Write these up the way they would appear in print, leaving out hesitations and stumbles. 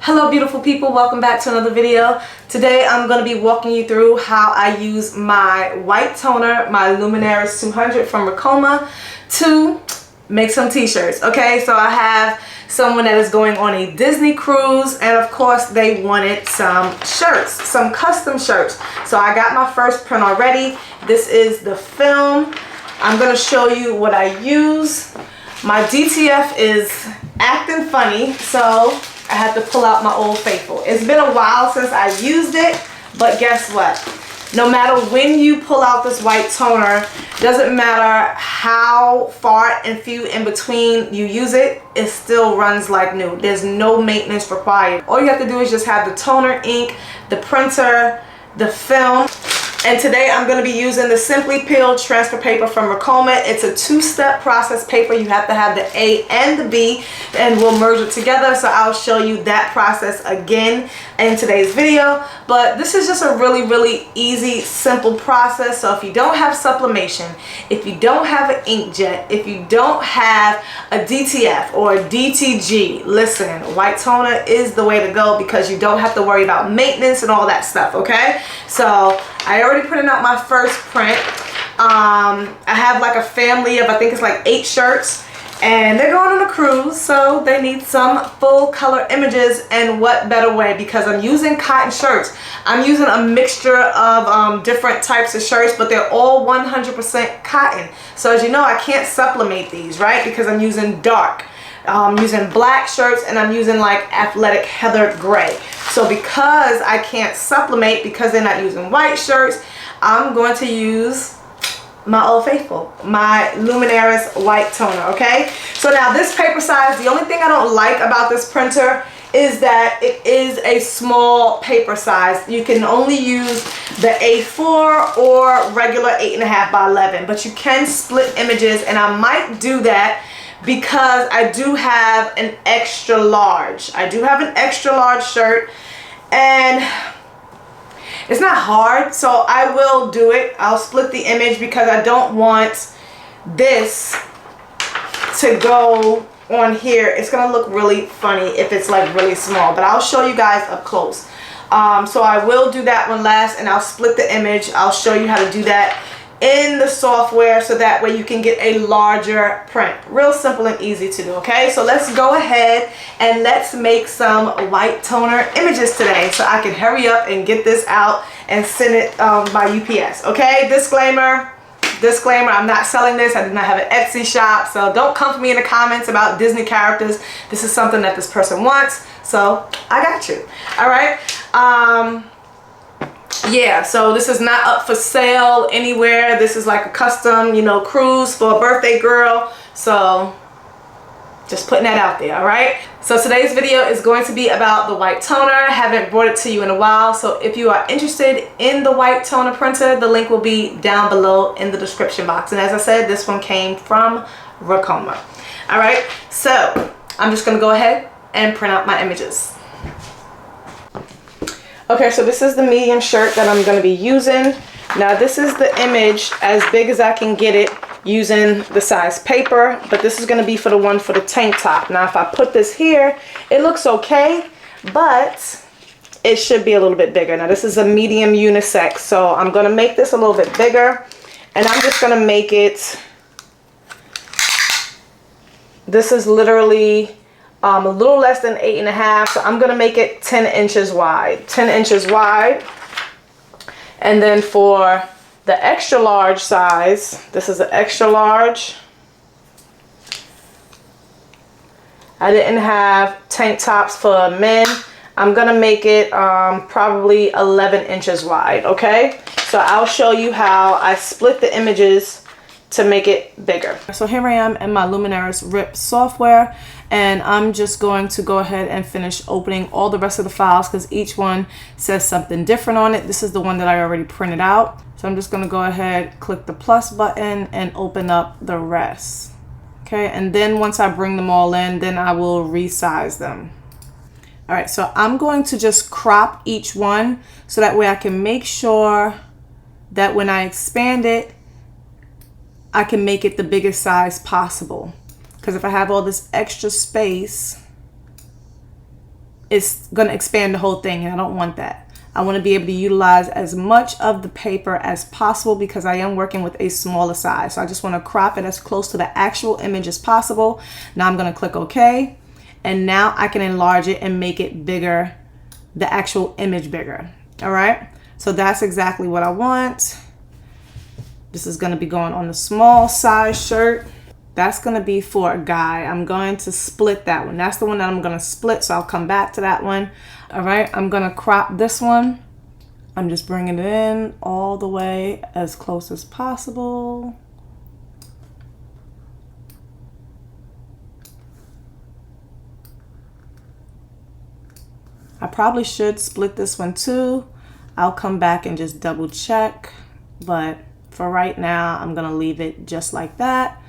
Hello beautiful people, welcome back to another video. Today I'm going to be walking you through how I use my white toner, my Luminaris 200 from Ricoma, to make some t-shirts. Okay, so I have someone that is going on a Disney cruise, and of course they wanted some shirts, some custom shirts. So I got my first print already. This is the film. I'm going to show you what I use. My DTF is acting funny, so I had to pull out my Old Faithful. It's been a while since I used it, but guess what? No matter when you pull out this white toner, doesn't matter how far and few in between you use it, it still runs like new. There's no maintenance required. All you have to do is just have the toner ink, the printer, the film. And today I'm going to be using the Simply Peel transfer paper from Ricoma. It's a two-step process paper. You have to have the A and the B, and we'll merge it together. So I'll show you that process again in today's video. But this is just a really easy, simple process. So if you don't have sublimation, if you don't have an inkjet, if you don't have a DTF or a DTG, listen, white toner is the way to go because you don't have to worry about maintenance and all that stuff, okay? So I already printed out my first print. I have like a family of, I think it's like 8 shirts, and they're going on a cruise, so they need some full color images, and what better way, because I'm using cotton shirts. I'm using a mixture of different types of shirts, but they're all 100% cotton. So as you know, I can't sublimate these, right, because I'm using dark. I'm using black shirts, and I'm using like athletic heather gray. So because I can't sublimate, because they're not using white shirts, I'm going to use my Old Faithful, my Luminaris white toner, okay? So now this paper size, the only thing I don't like about this printer is that it is a small paper size. You can only use the A4 or regular 8.5 by 11, but you can split images, and I might do that because I do have an extra large. I do have an extra large shirt, and it's not hard, so I will do it. I'll split the image because I don't want this to go on here. It's gonna look really funny if it's like really small, but I'll show you guys up close. So I will do that one last, and I'll split the image. I'll show you how to do that in the software, so that way you can get a larger print. Real simple and easy to do, okay? So let's go ahead and let's make some white toner images today, so I can hurry up and get this out and send it by UPS, okay? Disclaimer, I'm not selling this. I do not have an Etsy shop, so don't come for me in the comments about Disney characters. This is something that this person wants, so I got you. All right. Yeah, so this is not up for sale anywhere. This is like a custom, you know, cruise for a birthday girl. So just putting that out there, all right? So today's video is going to be about the white toner. I haven't brought it to you in a while. So if you are interested in the white toner printer, the link will be down below in the description box. And as I said, this one came from Ricoma. All right, so I'm just gonna go ahead and print out my images. Okay, so this is the medium shirt that I'm going to be using. Now this is the image as big as I can get it using the size paper, but this is going to be for the one for the tank top. Now if I put this here, it looks okay, but it should be a little bit bigger. Now this is a medium unisex, so I'm going to make this a little bit bigger, and I'm just going to make it, this is literally a little less than 8.5, so I'm gonna make it 10 inches wide. 10 inches wide. And then for the extra large size, this is an extra large. I didn't have tank tops for men. I'm gonna make it probably 11 inches wide, okay? So I'll show you how I split the images to make it bigger. So here I am in my Luminaris RIP software, and I'm just going to go ahead and finish opening all the rest of the files because each one says something different on it. This is the one that I already printed out. So I'm just going to go ahead, click the plus button, and open up the rest. Okay, and then once I bring them all in, then I will resize them. All right, so I'm going to just crop each one so that way I can make sure that when I expand it, I can make it the biggest size possible. Because if I have all this extra space, it's going to expand the whole thing, and I don't want that. I want to be able to utilize as much of the paper as possible because I am working with a smaller size. So I just want to crop it as close to the actual image as possible. Now I'm going to click OK. And now I can enlarge it and make it bigger, the actual image bigger. All right. So that's exactly what I want. This is going to be going on the small size shirt. That's going to be for a guy. I'm going to split that one. That's the one that I'm going to split. So I'll come back to that one. All right, I'm going to crop this one. I'm just bringing it in all the way as close as possible. I probably should split this one too. I'll come back and just double check. But for right now, I'm going to leave it just like that.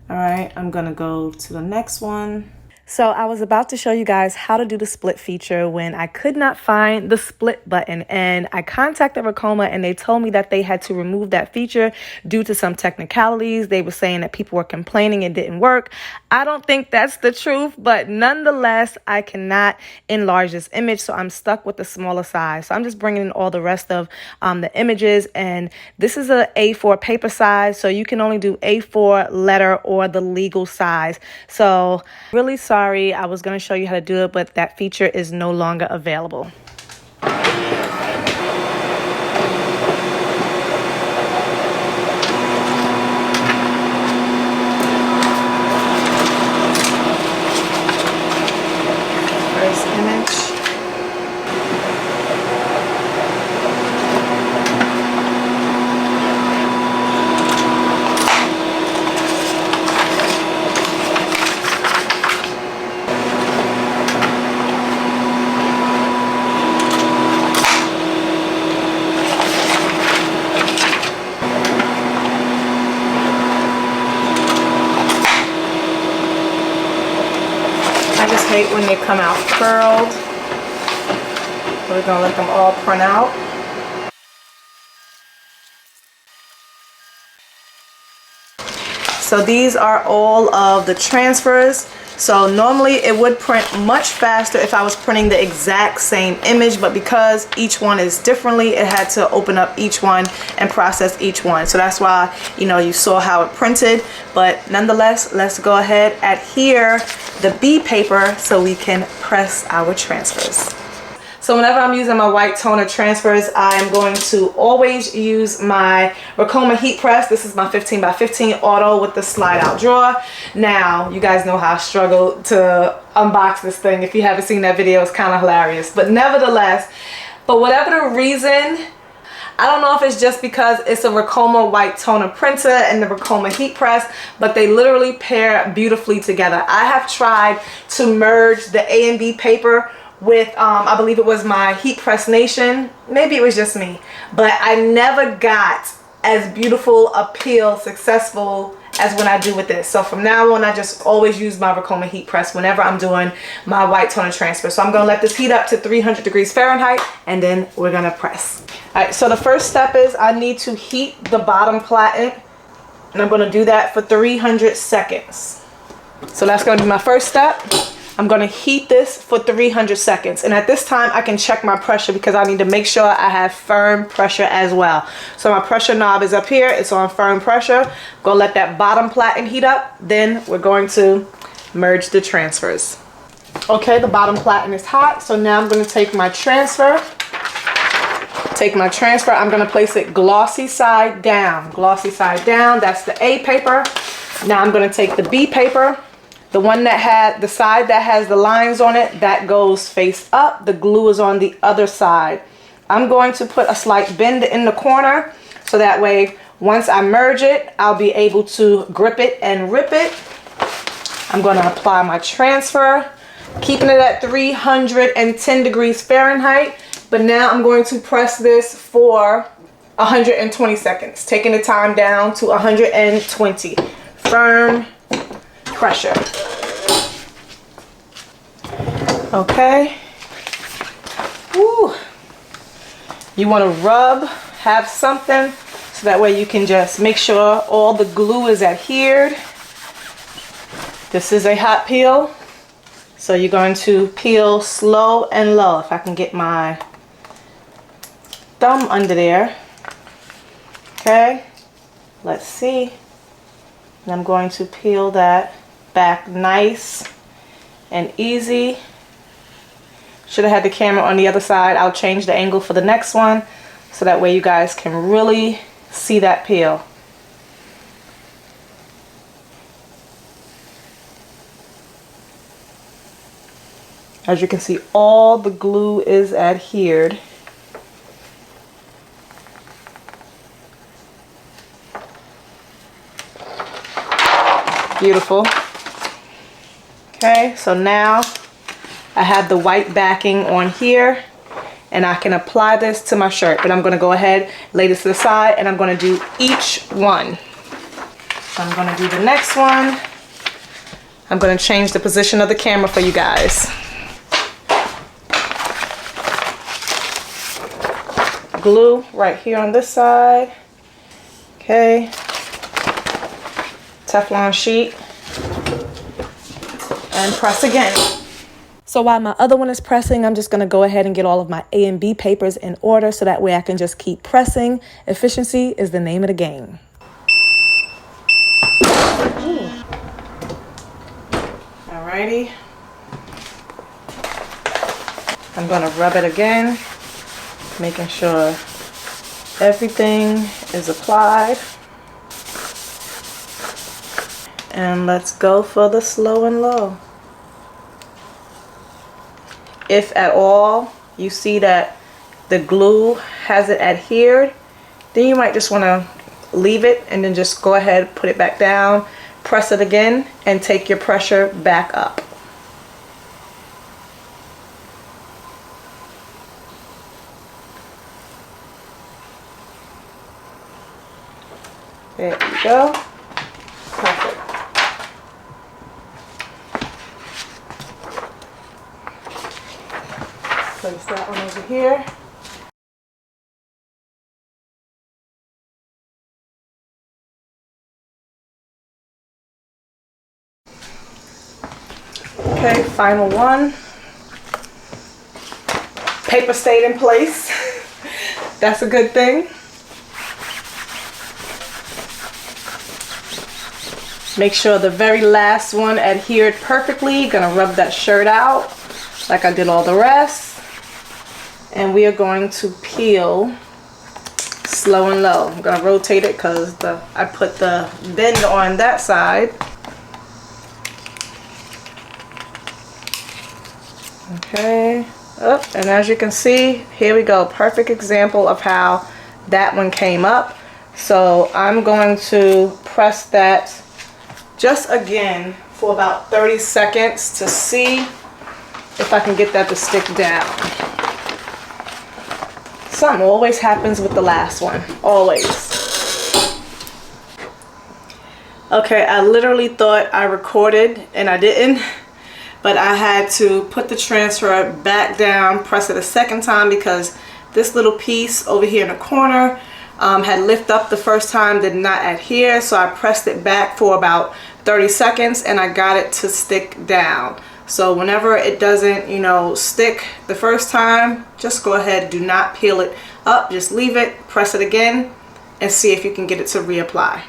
All right, I'm going to go to the next one. So I was about to show you guys how to do the split feature when I could not find the split button, and I contacted Ricoma and they told me that they had to remove that feature due to some technicalities. They were saying that people were complaining it didn't work. I don't think that's the truth, but nonetheless, I cannot enlarge this image, so I'm stuck with the smaller size. So I'm just bringing in all the rest of the images, and this is a A4 paper size, so you can only do A4 letter or the legal size. So really sorry. I was going to show you how to do it, but that feature is no longer available. First image. Hate when they come out curled. We're gonna let them all print out. So these are all of the transfers. So normally it would print much faster if I was printing the exact same image, but because each one is differently, it had to open up each one and process each one. So that's why, you know, you saw how it printed. But nonetheless, let's go ahead, adhere the B paper so we can press our transfers. So whenever I'm using my white toner transfers, I am going to always use my Ricoma heat press. This is my 15 by 15 auto with the slide out drawer. Now, you guys know how I struggle to unbox this thing. If you haven't seen that video, it's kind of hilarious. But nevertheless, for whatever the reason, I don't know if it's just because it's a Ricoma white toner printer and the Ricoma heat press, but they literally pair beautifully together. I have tried to merge the A and B paper with I believe it was my Heat Press Nation. Maybe it was just me, but I never got as beautiful a peel successful as when I do with this. So from now on, I just always use my Ricoma heat press whenever I'm doing my white toner transfer. So I'm gonna let this heat up to 300 degrees Fahrenheit, and then we're gonna press. All right, so the first step is I need to heat the bottom platen, and I'm gonna do that for 300 seconds. So that's gonna be my first step. I'm going to heat this for 300 seconds. And at this time, I can check my pressure because I need to make sure I have firm pressure as well. So my pressure knob is up here. It's on firm pressure. I'm going to let that bottom platen heat up. Then we're going to merge the transfers. Okay, the bottom platen is hot. So now I'm going to take my transfer. I'm going to place it glossy side down. Glossy side down. That's the A paper. Now I'm going to take the B paper. The one that had the side that has the lines on it, that goes face up. The glue is on the other side. I'm going to put a slight bend in the corner so that way once I merge it, I'll be able to grip it and rip it. I'm going to apply my transfer, keeping it at 310 degrees Fahrenheit. But now I'm going to press this for 120 seconds, taking the time down to 120. Firm pressure. Okay. Woo. You want to rub, have something so that way you can just make sure all the glue is adhered. This is a hot peel, So you're going to peel slow and low. If I can get my thumb under there. Okay, let's see. And I'm going to peel that back nice and easy. Should have had the camera on the other side. I'll change the angle for the next one so that way you guys can really see that peel. As you can see, all the glue is adhered. Beautiful. Okay, so now I have the white backing on here and I can apply this to my shirt, but I'm going to go ahead, lay this to the side, and I'm going to do each one. So I'm going to do the next one. I'm going to change the position of the camera for you guys. Glue right here on this side. Okay. Teflon sheet. And press again. So while my other one is pressing, I'm just going to go ahead and get all of my A and B papers in order so that way I can just keep pressing. Efficiency is the name of the game. Alrighty. I'm going to rub it again, making sure everything is applied. And let's go for the slow and low. If at all you see that the glue hasn't adhered, then you might just want to leave it and then just go ahead, put it back down, press it again, and take your pressure back up. There you go. Perfect. Place that one over here. Okay, final one. Paper stayed in place. That's a good thing. Make sure the very last one adhered perfectly. Gonna rub that shirt out like I did all the rest. And we are going to peel slow and low. I'm gonna rotate it because I put the bend on that side. Okay, oh, and as you can see, here we go. Perfect example of how that one came up. So I'm going to press that just again for about 30 seconds to see if I can get that to stick down. Something always happens with the last one, always. Okay, I literally thought I recorded and I didn't, but I had to put the transfer back down, press it a second time because this little piece over here in the corner had lifted up the first time, did not adhere, so I pressed it back for about 30 seconds and I got it to stick down. So whenever it doesn't, you know, stick the first time, just go ahead, do not peel it up, just leave it, press it again, and see if you can get it to reapply.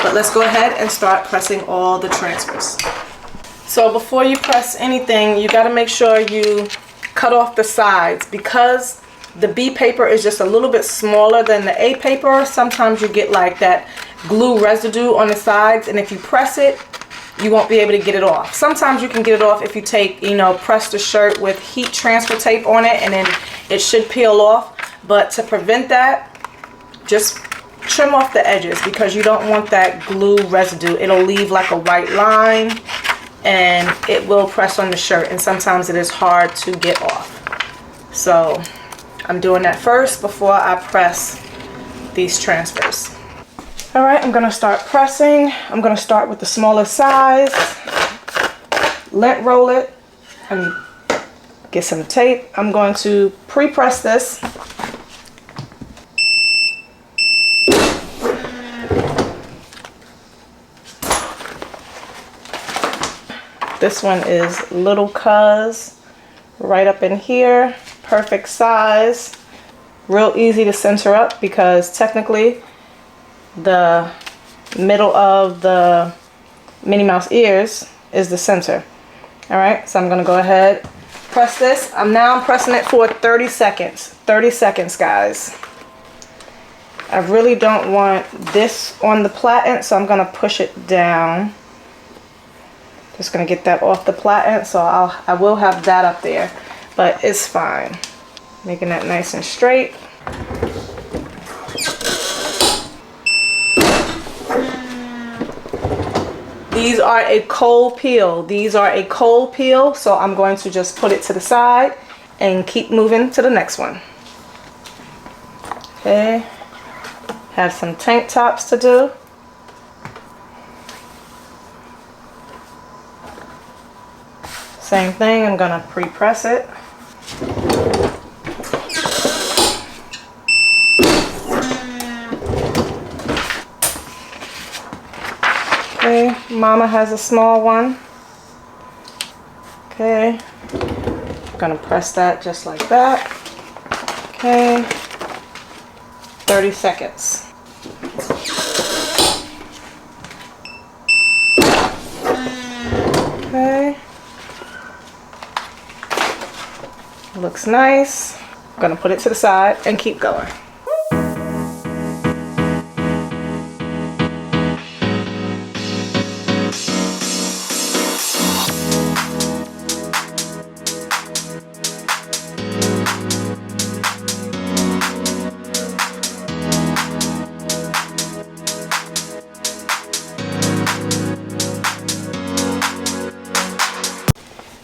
But let's go ahead and start pressing all the transfers. So before you press anything, you got to make sure you cut off the sides because the B paper is just a little bit smaller than the A paper. Sometimes you get like that glue residue on the sides, and if you press it, you won't be able to get it off. Sometimes you can get it off if you take, you know, press the shirt with heat transfer tape on it, and then it should peel off. But to prevent that, just trim off the edges because you don't want that glue residue. It'll leave like a white line and it will press on the shirt, and sometimes it is hard to get off. So I'm doing that first before I press these transfers. All right, I'm gonna start pressing. I'm gonna start with the smaller size. Lint roll it and get some tape. I'm going to pre-press this. This one is Little Cuz, right up in here, perfect size, real easy to center up because technically the middle of the Minnie Mouse ears is the center. All right, so I'm gonna go ahead, press this. I'm pressing it for 30 seconds. 30 seconds, guys. I really don't want this on the platen, so I'm gonna push it down. Just gonna get that off the platen, so I will have that up there, but it's fine. Making that nice and straight. These are a cold peel. These are a cold peel, so I'm going to just put it to the side and keep moving to the next one. Okay, have some tank tops to do. Same thing, I'm gonna pre-press it. Okay, Mama has a small one. Okay, I'm gonna press that just like that. Okay, 30 seconds. Okay, looks nice. I'm gonna put it to the side and keep going.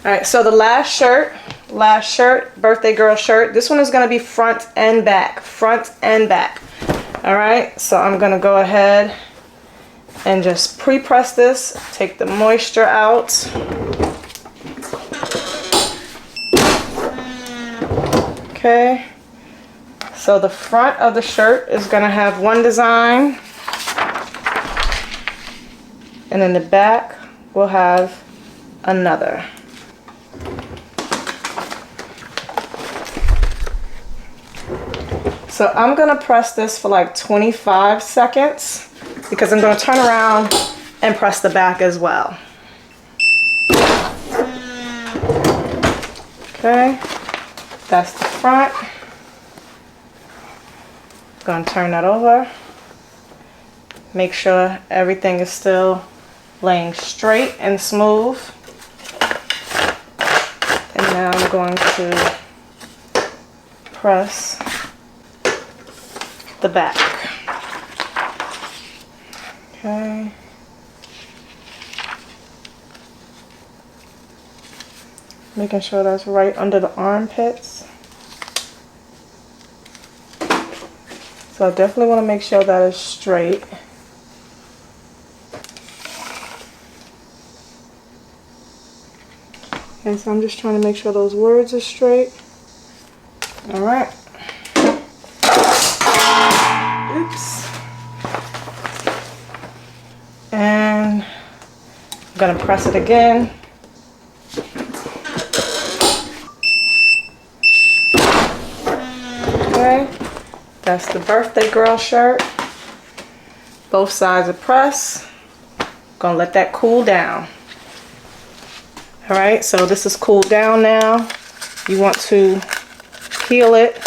All right, so the last shirt, birthday girl shirt. This one is gonna be front and back, front and back. All right, so I'm gonna go ahead and just pre-press this, take the moisture out. Okay, so the front of the shirt is gonna have one design, and then the back will have another. So I'm gonna press this for like 25 seconds because I'm gonna turn around and press the back as well. Okay, that's the front. Gonna turn that over. Make sure everything is still laying straight and smooth. And now I'm going to press the back. Okay. Making sure that's right under the armpits. So I definitely want to make sure that is straight. Okay, so I'm just trying to make sure those words are straight. All right. Oops. And I'm gonna press it again. Okay, that's the birthday girl shirt. Both sides are pressed. Gonna let that cool down. All right, so this is cooled down now. You want to peel it.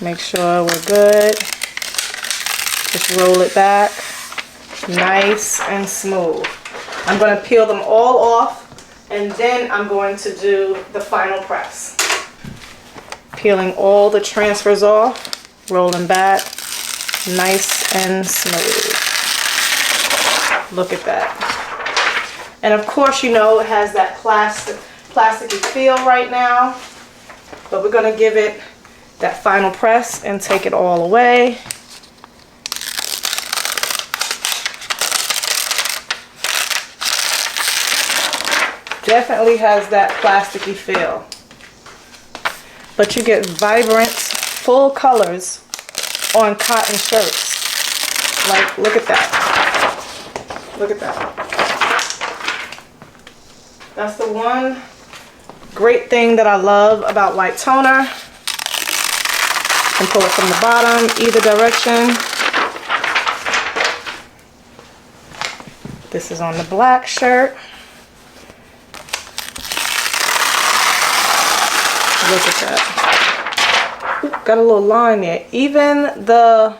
Make sure we're good. Just roll it back, nice and smooth. I'm going to peel them all off, and then I'm going to do the final press. Peeling all the transfers off, rolling back, nice and smooth. Look at that. And of course, you know, it has that plasticky feel right now, but we're going to give it that final press and take it all away. Definitely has that plasticky feel, but you get vibrant, full colors on cotton shirts. Like, look at that. Look at that. That's the one great thing that I love about white toner. You can pull it from the bottom, either direction. This is on the black shirt. Look at that. Ooh, got a little line there. Even the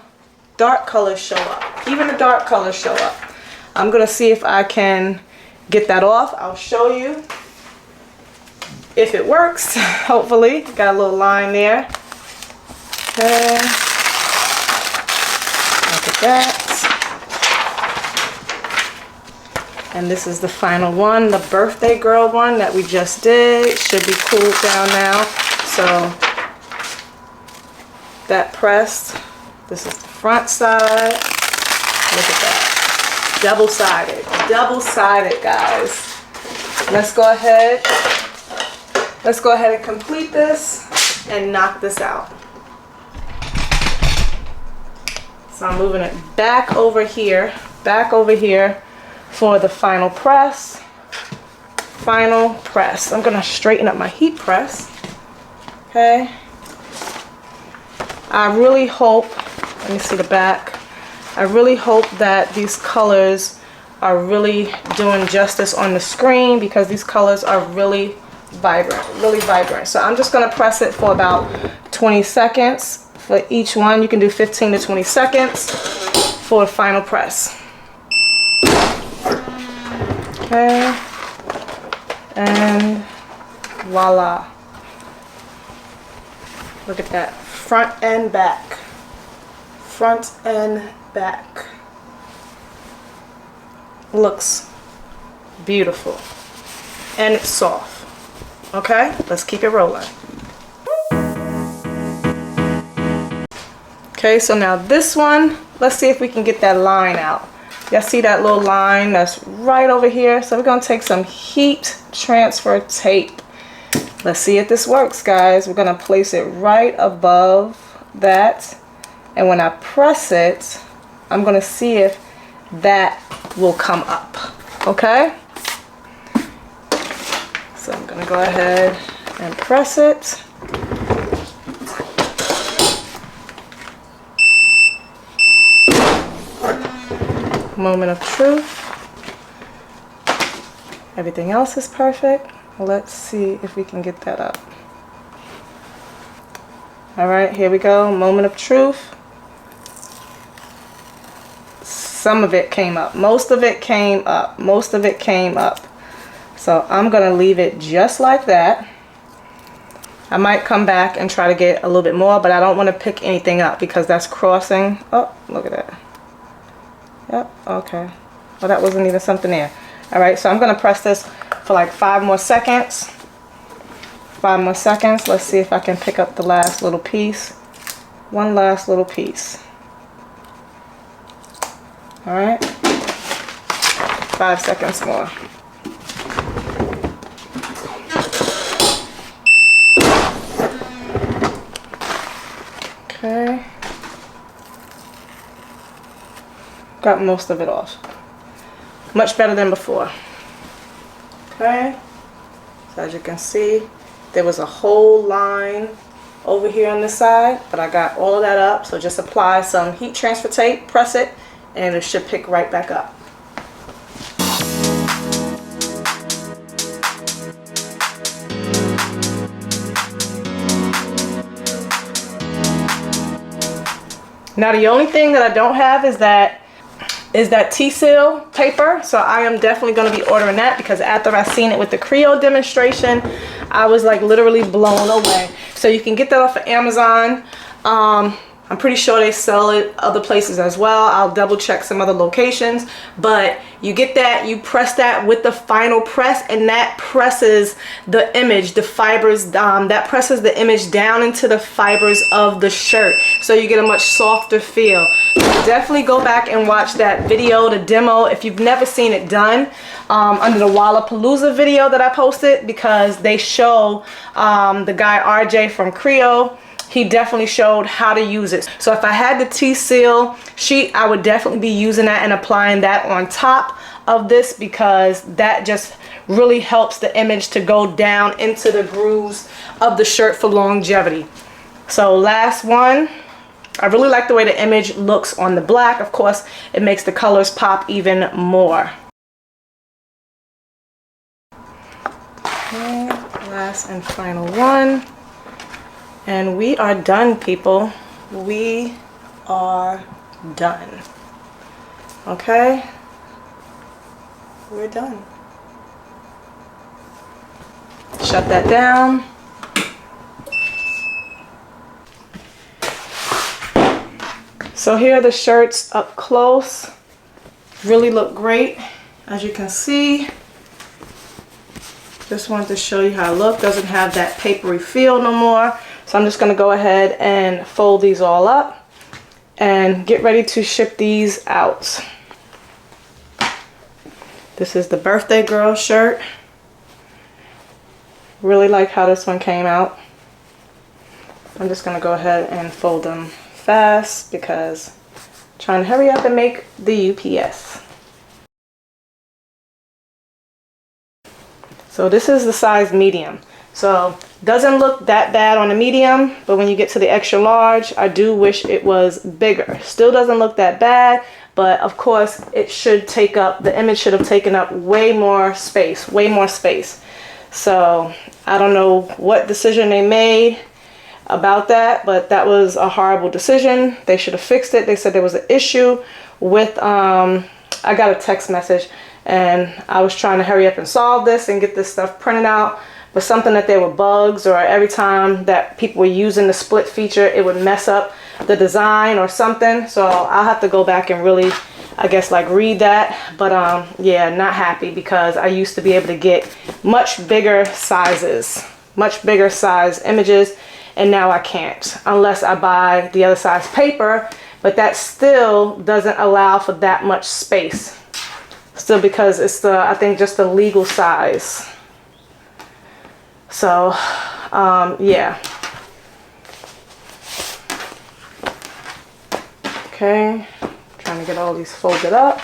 dark colors show up. Even the dark colors show up. I'm gonna see if I can get that off. I'll show you if it works. Hopefully. Got a little line there. Okay. Look at that. And this is the final one, the birthday girl one that we just did. Should be cooled down now. So that pressed. This is the front side. Look at that. Double-sided. Double-sided, guys. Let's go ahead. Let's go ahead and complete this and knock this out. So I'm moving it back over here for the final press. Final press. I'm gonna straighten up my heat press. Okay. I really hope, let me see the back. I really hope that these colors are really doing justice on the screen, because these colors are really vibrant, really vibrant. So I'm just gonna press it for about 20 seconds for each one. You can do 15 to 20 seconds for a final press. Okay, and voila. Look at that, front and back. Front and back. Looks beautiful. And it's soft. Okay, let's keep it rolling. Okay, so now this one, let's see if we can get that line out. Y'all see that little line that's right over here? So we're gonna take some heat transfer tape. Let's see if this works, guys. We're gonna place it right above that. And when I press it, I'm gonna see if that will come up, okay? So I'm gonna go ahead and press it. Moment of truth. Everything else is perfect. Let's see if we can get that up. All right, here we go. Moment of truth. Some of it came up. Most of it came up. Most of it came up. So I'm gonna leave it just like that. I might come back and try to get a little bit more, but I don't want to pick anything up because that's crossing. Oh, look at that. Yep, okay. Well, that wasn't even something there. All right, so I'm gonna press this for like 5 more seconds. 5 more seconds. Let's see if I can pick up the last little piece. One last little piece. All right. 5 seconds more. Okay. Got most of it off. Much better than before. Okay. So as you can see, there was a whole line over here on this side, but I got all of that up. So just apply some heat transfer tape, press it, and it should pick right back up. Now the only thing that I don't have is that T-seal paper, so I am definitely going to be ordering that, because after I seen it with the Creo demonstration, I was like literally blown away. So you can get that off of Amazon. I'm pretty sure they sell it other places as well. I'll double check some other locations, but you get that, you press that with the final press, and that presses the image, the fibers, that presses the image down into the fibers of the shirt, so you get a much softer feel. Definitely go back and watch that video, the demo, if you've never seen it done, under the Wallapalooza video that I posted, because they show the guy RJ from Creo. He definitely showed how to use it. So if I had the T-seal sheet, I would definitely be using that and applying that on top of this, because that just really helps the image to go down into the grooves of the shirt for longevity. So last one, I really like the way the image looks on the black. Of course, it makes the colors pop even more. Okay, last and final one. And we are done, people. We are done. Okay? We're done. Shut that down. So here are the shirts up close. Really look great, as you can see. Just wanted to show you how it looks. Doesn't have that papery feel no more. So I'm just gonna go ahead and fold these all up and get ready to ship these out. This is the birthday girl shirt. Really like how this one came out. I'm just gonna go ahead and fold them fast because I'm trying to hurry up and make the UPS. So this is the size medium. So doesn't look that bad on the medium, but when you get to the extra large, I do wish it was bigger. Still doesn't look that bad, but of course it should take up, the image should have taken up way more space. So I don't know what decision they made about that, but that was a horrible decision. They should have fixed it. They said there was an issue with, I got a text message and I was trying to hurry up and solve this and get this stuff printed out, but something that there were bugs, or every time that people were using the split feature, it would mess up the design or something. So I'll have to go back and really, I guess, like read that. But yeah, not happy, because I used to be able to get much bigger sizes, much bigger size images, and now I can't unless I buy the other size paper, but that still doesn't allow for that much space. Still, because it's the, I think, just the legal size. So yeah. Okay, trying to get all these folded up.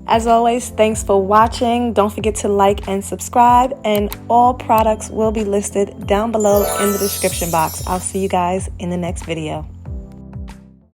As always, thanks for watching. Don't forget to like and subscribe, and all products will be listed down below in the description box. I'll see you guys in the next video.